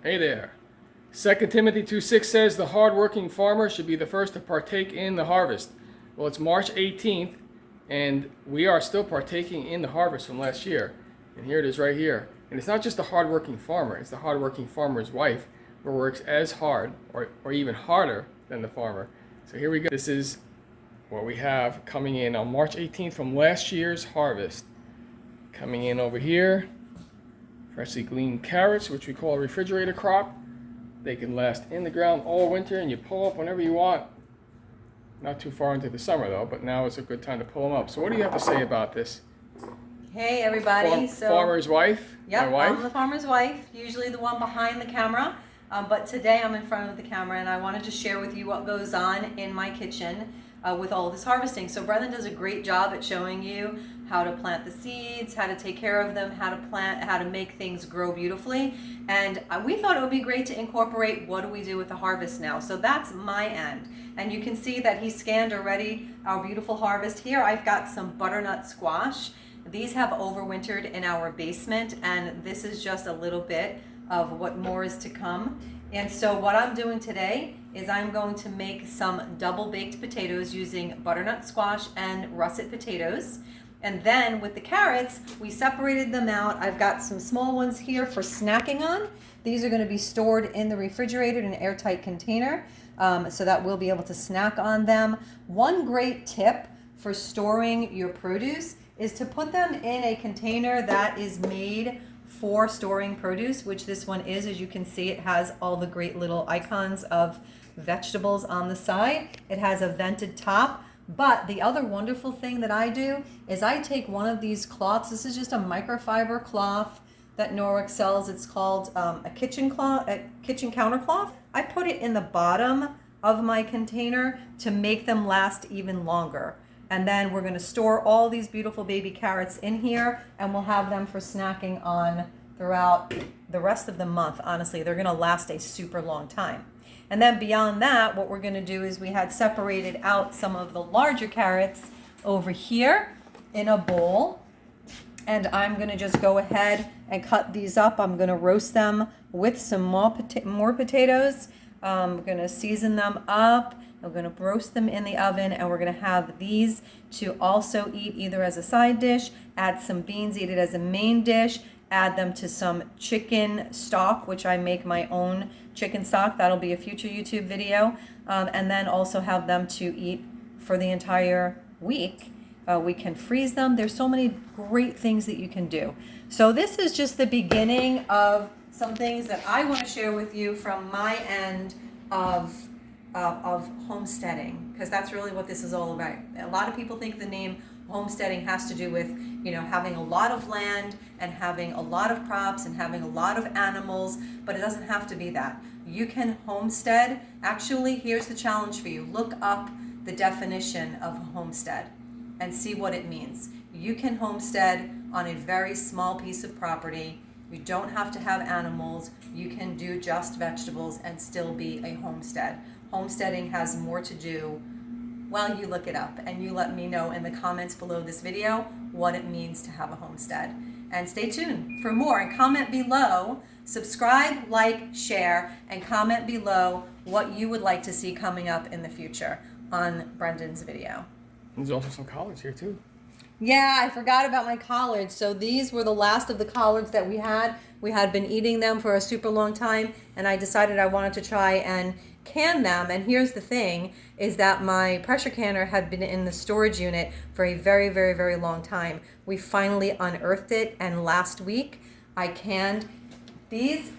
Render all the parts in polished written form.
Hey there. 2 Timothy 2:6 says the hardworking farmer should be the first to partake in the harvest. Well, it's March 18th, and we are still partaking in the harvest from last year. And here it is right here. And it's not just the hardworking farmer, it's the hardworking farmer's wife who works as hard or even harder than the farmer. So here we go. This is what we have coming in on March 18th from last year's harvest. Coming in over here. Freshly gleaned carrots, which we call a refrigerator crop. They can last in the ground all winter and you pull up whenever you want. Not too far into the summer though, but now is a good time to pull them up. So what do you have to say about this? Hey everybody. Farmer's wife? Yep, My wife? I'm the farmer's wife, usually the one behind the camera. But today I'm in front of the camera and I wanted to share with you what goes on in my kitchen with all of this harvesting. So Brendan does a great job at showing you how to plant the seeds, how to take care of them, how to make things grow beautifully. And we thought it would be great to incorporate what do we do with the harvest now. So that's my end. And you can see that he scanned already our beautiful harvest. Here I've got some butternut squash. These have overwintered in our basement, and this is just a little bit of what more is to come. And so what I'm doing today is I'm going to make some double baked potatoes using butternut squash and russet potatoes. And then with the carrots, we separated them out. I've got some small ones here for snacking on. These are going to be stored in the refrigerator in an airtight container so that we'll be able to snack on them. One great tip for storing your produce is to put them in a container that is made for storing produce, which this one is. As you can see, it has all the great little icons of vegetables on the side. It has a vented top. But the other wonderful thing that I do is I take one of these cloths. This is just a microfiber cloth that Norwick sells. It's called a kitchen counter cloth. I put it in the bottom of my container to make them last even longer. And then we're going to store all these beautiful baby carrots in here, and we'll have them for snacking on throughout the rest of the month. Honestly, they're going to last a super long time. And then beyond that, what we're going to do is we had separated out some of the larger carrots over here in a bowl. And I'm going to just go ahead and cut these up. I'm going to roast them with some more potatoes. I'm going to season them up. I'm going to roast them in the oven, and we're going to have these to also eat either as a side dish, add some beans, eat it as a main dish, add them to some chicken stock, which I make my own chicken stock. That'll be a future YouTube video. And then also have them to eat for the entire week. We can freeze them. There's so many great things that you can do. So this is just the beginning of some things that I want to share with you from my end of homesteading, because that's really what this is all about. A lot of people think the name homesteading has to do with, having a lot of land and having a lot of crops and having a lot of animals, but it doesn't have to be that. You can homestead. Actually, here's the challenge for you. Look up the definition of homestead and see what it means. You can homestead on a very small piece of property. You don't have to have animals. You can do just vegetables and still be a homestead. Homesteading has more to do. Well, you look it up and you let me know in the comments below this video what it means to have a homestead. And stay tuned for more, and comment below, subscribe, like, share, and comment below what you would like to see coming up in the future on Brendan's video. There's also some collards here too. Yeah, I forgot about my collards. So these were the last of the collards that we had. We had been eating them for a super long time, and I decided I wanted to try and can them. And here's the thing, is that my pressure canner had been in the storage unit for a very, very, very long time. We finally unearthed it, and last week I canned these.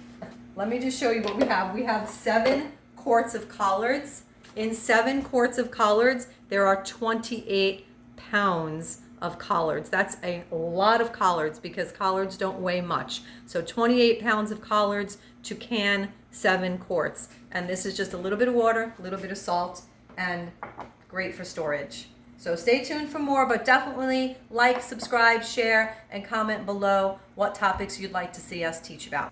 Let me just show you what we have. We have 7 quarts of collards. In 7 quarts of collards, there are 28 pounds of collards. That's a lot of collards because collards don't weigh much. So 28 pounds of collards to can 7 quarts. And this is just a little bit of water, a little bit of salt, and great for storage. So stay tuned for more, but definitely like, subscribe, share, and comment below what topics you'd like to see us teach about.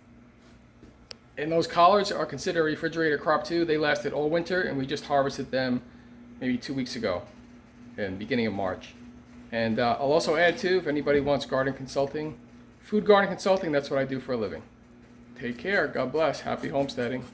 And those collards are considered a refrigerator crop too. They lasted all winter, and we just harvested them maybe 2 weeks ago in the beginning of March. And I'll also add too, if anybody wants garden consulting, food garden consulting, that's what I do for a living. Take care. God bless. Happy homesteading.